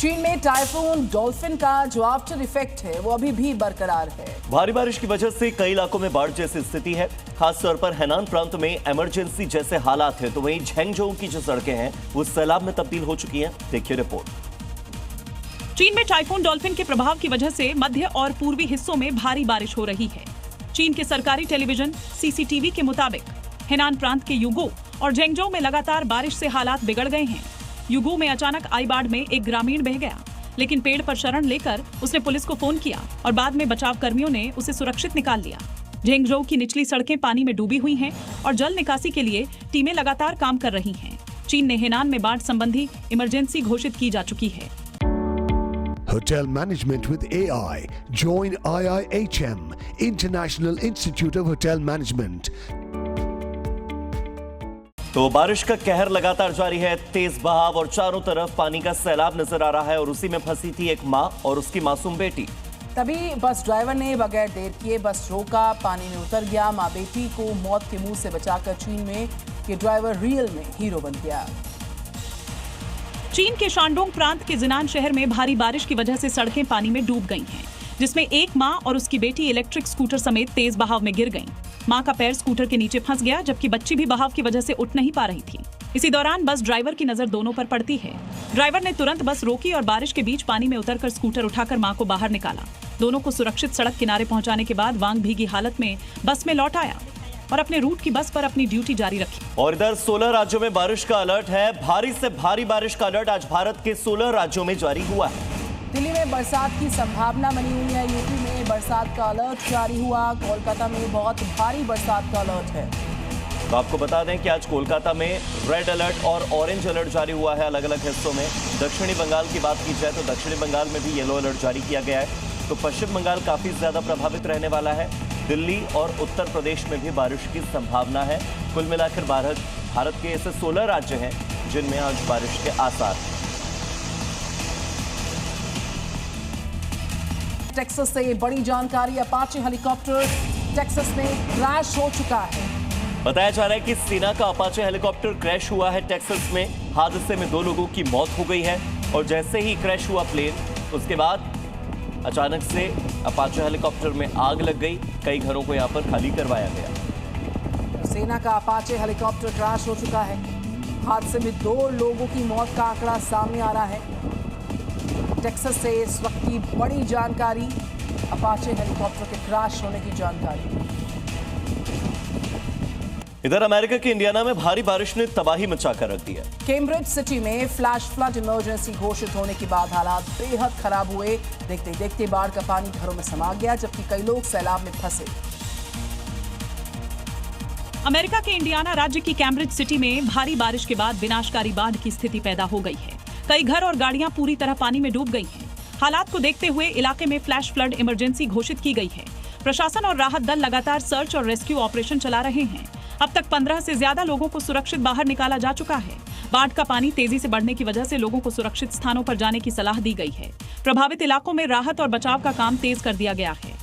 चीन में typhoon dolphin का जो आफ्टर इफेक्ट है वो अभी भी बरकरार है। भारी बारिश की वजह से कई इलाकों में बाढ़ जैसी स्थिति है। खासतौर पर हेनान प्रांत में इमरजेंसी जैसे हालात हैं, तो वहीं झेंगझोउ की जो सड़कें हैं वो सैलाब में तब्दील हो चुकी हैं। देखिए रिपोर्ट। चीन में टाइफून डॉल्फिन के प्रभाव की वजह से मध्य और पूर्वी हिस्सों में भारी बारिश हो रही है। चीन के सरकारी टेलीविजन सीसीटीवी के मुताबिक हेनान प्रांत के युगो और झेंगझोउ में लगातार बारिश से हालात बिगड़ गए हैं। युगो में अचानक आई बाढ़ में एक ग्रामीण बह गया, लेकिन पेड़ पर शरण लेकर उसने पुलिस को फोन किया और बाद में बचाव कर्मियों ने उसे सुरक्षित निकाल लिया। झेंगझोउ की निचली सड़कें पानी में डूबी हुई हैं और जल निकासी के लिए टीमें लगातार काम कर रही हैं। चीन ने हेनान में बाढ़ संबंधी इमरजेंसी घोषित की जा चुकी है। Hotel Management with AI. Join IIHM, International Institute of Hotel Management. तो बारिश का कहर लगातार जारी है। तेज बहाव और चारों तरफ पानी का सैलाब नजर आ रहा है और उसी में फंसी थी एक मां और उसकी मासूम बेटी। तभी बस ड्राइवर ने बगैर देर किए बस रोका, पानी में उतर गया। मां बेटी को मौत के मुंह से बचाकर चीन में ये ड्राइवर रियल में हीरो बन गया। चीन के शानडोंग प्रांत के जिनान शहर में भारी बारिश की वजह से सड़कें पानी में डूब गई हैं, जिसमें एक मां और उसकी बेटी इलेक्ट्रिक स्कूटर समेत तेज बहाव में गिर गईं। मां का पैर स्कूटर के नीचे फंस गया, जबकि बच्ची भी बहाव की वजह से उठ नहीं पा रही थी। इसी दौरान बस ड्राइवर की नजर दोनों पर पड़ती है। ड्राइवर ने तुरंत बस रोकी और बारिश के बीच पानी में उतरकर स्कूटर उठाकर मां को बाहर निकाला। दोनों को सुरक्षित सड़क किनारे पहुंचाने के बाद वांग भीगी हालत में बस में लौट आया और अपने रूट की बस पर अपनी ड्यूटी जारी रखी। और इधर 16 राज्यों में बारिश का अलर्ट है। भारी से भारी बारिश का अलर्ट आज भारत के 16 राज्यों में जारी हुआ है। दिल्ली में बरसात की संभावना बनी हुई है। यूपी में बरसात का अलर्ट जारी हुआ। कोलकाता में बहुत भारी बरसात का अलर्ट है। तो आपको बता दें कि आज कोलकाता में रेड अलर्ट और ऑरेंज अलर्ट जारी हुआ है अलग अलग हिस्सों में। दक्षिणी बंगाल की बात की जाए तो दक्षिणी बंगाल में भी येलो अलर्ट जारी किया गया है। तो पश्चिम बंगाल काफी ज्यादा प्रभावित रहने वाला है। दिल्ली और उत्तर प्रदेश में भी बारिश की संभावना है। कुल मिलाकर भारत के ऐसे 16 राज्य हैं जिनमें आज बारिश के आसार हैं। टेक्सास से बड़ी जानकारी। अपाचे हेलीकॉप्टर टेक्सास में क्रैश हो चुका है। बताया जा रहा है कि सेना का अपाचे हेलीकॉप्टर क्रैश हुआ है टेक्सास में। हादसे में 2 लोगों की मौत हो गई है और जैसे ही क्रैश हुआ प्लेन, उसके बाद अचानक से अपाचे हेलीकॉप्टर में आग लग गई। कई घरों को यहां पर खाली करवाया गया। सेना का अपाचे हेलीकॉप्टर क्रैश हो चुका है। हादसे में 2 लोगों की मौत का आंकड़ा सामने आ रहा है। टेक्सास से इस वक्त की बड़ी जानकारी, अपाचे हेलीकॉप्टर के क्रैश होने की जानकारी। इधर अमेरिका के इंडियाना में भारी बारिश ने तबाही मचाकर रख दी है। कैम्ब्रिज सिटी में फ्लैश फ्लड इमरजेंसी घोषित होने के बाद हालात बेहद खराब हुए। देखते देखते बाढ़ का पानी घरों में समा गया, जबकि कई लोग सैलाब में फंसे। अमेरिका के इंडियाना राज्य की कैम्ब्रिज सिटी में भारी बारिश के बाद विनाशकारी बाढ़ की स्थिति पैदा हो गई है। कई घर और गाड़ियां पूरी तरह पानी में डूब गई हैं। हालात को देखते हुए इलाके में फ्लैश फ्लड इमरजेंसी घोषित की गई है। प्रशासन और राहत दल लगातार सर्च और रेस्क्यू ऑपरेशन चला रहे हैं। अब तक 15 से ज्यादा लोगों को सुरक्षित बाहर निकाला जा चुका है। बाढ़ का पानी तेजी से बढ़ने की वजह से लोगों को सुरक्षित स्थानों पर जाने की सलाह दी गई है। प्रभावित इलाकों में राहत और बचाव का काम तेज कर दिया गया है।